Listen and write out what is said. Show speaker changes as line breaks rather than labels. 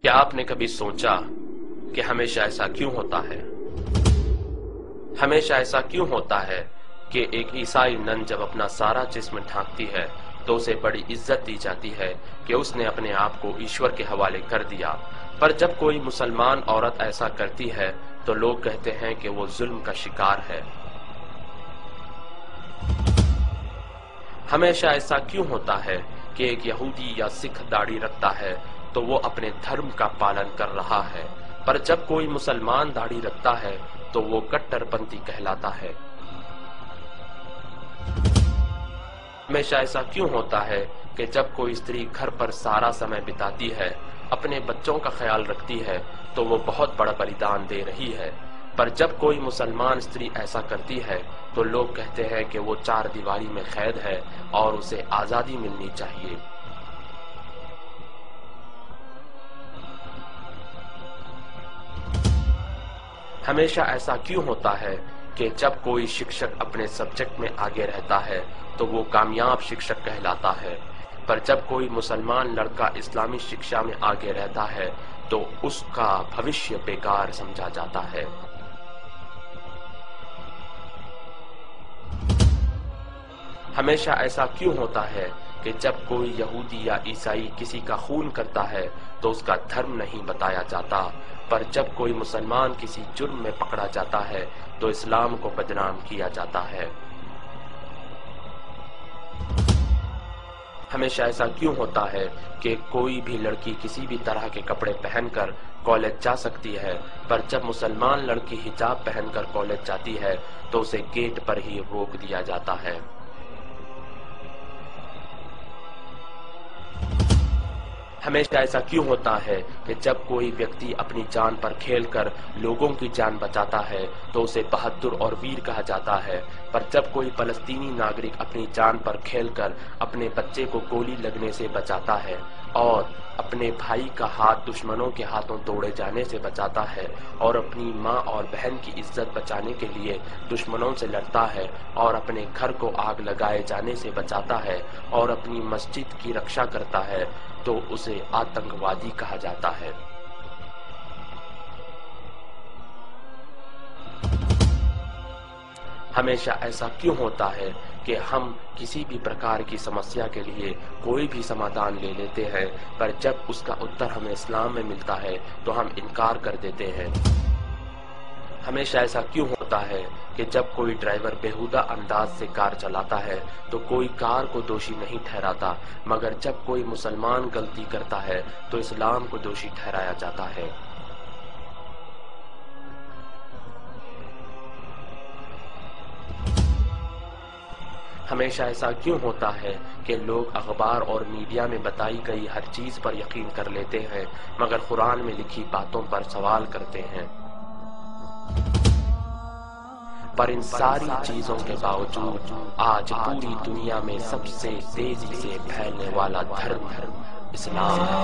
क्या आपने कभी सोचा कि हमेशा ऐसा क्यों होता है? हमेशा ऐसा क्यों होता है कि एक ईसाई नन जब अपना सारा जिस्म ढांकती है तो उसे बड़ी इज्जत दी जाती है कि उसने अपने आप को ईश्वर के हवाले कर दिया, पर जब कोई मुसलमान औरत ऐसा करती है तो लोग कहते हैं कि वो जुल्म का शिकार है। हमेशा ऐसा क्यों होता है कि एक यहूदी या सिख दाढ़ी रखता है तो वो अपने धर्म का पालन कर रहा है, पर जब कोई मुसलमान दाढ़ी रखता है तो वो कट्टरपंथी कहलाता है। हमेशा ऐसा क्यों होता है कि जब कोई स्त्री घर पर सारा समय बिताती है, अपने बच्चों का ख्याल रखती है, तो वो बहुत बड़ा बलिदान दे रही है, पर जब कोई मुसलमान स्त्री ऐसा करती है तो लोग कहते हैं कि वो चार दीवारी में कैद है और उसे आजादी मिलनी चाहिए। हमेशा ऐसा क्यों होता है कि जब कोई शिक्षक अपने सब्जेक्ट में आगे रहता है तो वो कामयाब शिक्षक कहलाता है, पर जब कोई मुसलमान लड़का इस्लामी शिक्षा में आगे रहता है तो उसका भविष्य बेकार समझा जाता है। हमेशा ऐसा क्यों होता है कि जब कोई यहूदी या ईसाई किसी का खून करता है तो उसका धर्म नहीं बताया जाता, पर जब कोई मुसलमान किसी जुर्म में पकड़ा जाता है तो इस्लाम को बदनाम किया जाता है। हमेशा ऐसा क्यों होता है कि कोई भी लड़की किसी भी तरह के कपड़े पहनकर कॉलेज जा सकती है, पर जब मुसलमान लड़की हिजाब पहनकर कॉलेज जाती है तो उसे गेट पर ही रोक दिया जाता है। हमेशा ऐसा क्यों होता है कि जब कोई व्यक्ति अपनी जान पर खेलकर लोगों की जान बचाता है तो उसे बहादुर और वीर कहा जाता है, पर जब कोई फलस्तीनी नागरिक अपनी जान पर खेलकर अपने बच्चे को गोली लगने से बचाता है और अपने भाई का हाथ दुश्मनों के हाथों तोड़े जाने से बचाता है और अपनी माँ और बहन की इज्जत बचाने के लिए दुश्मनों से लड़ता है और अपने घर को आग लगाए जाने से बचाता है और अपनी मस्जिद की रक्षा करता है, तो उसे आतंकवादी कहा जाता है। हमेशा ऐसा क्यों होता है कि हम किसी भी प्रकार की समस्या के लिए कोई भी समाधान ले लेते हैं, पर जब उसका उत्तर हमें इस्लाम में मिलता है तो हम इनकार कर देते हैं। हमेशा ऐसा क्यों होता है कि जब कोई ड्राइवर बेहुदा अंदाज से कार चलाता है तो कोई कार को दोषी नहीं ठहराता, मगर जब कोई मुसलमान गलती करता है तो इस्लाम को दोषी ठहराया जाता है। हमेशा ऐसा क्यों होता है कि लोग अखबार और मीडिया में बताई गई हर चीज पर यकीन कर लेते हैं, मगर कुरान में लिखी बातों पर सवाल करते हैं। पर इन सारी चीजों के बावजूद आज पूरी दुनिया में सबसे तेजी से फैलने वाला धर्म इस्लाम है।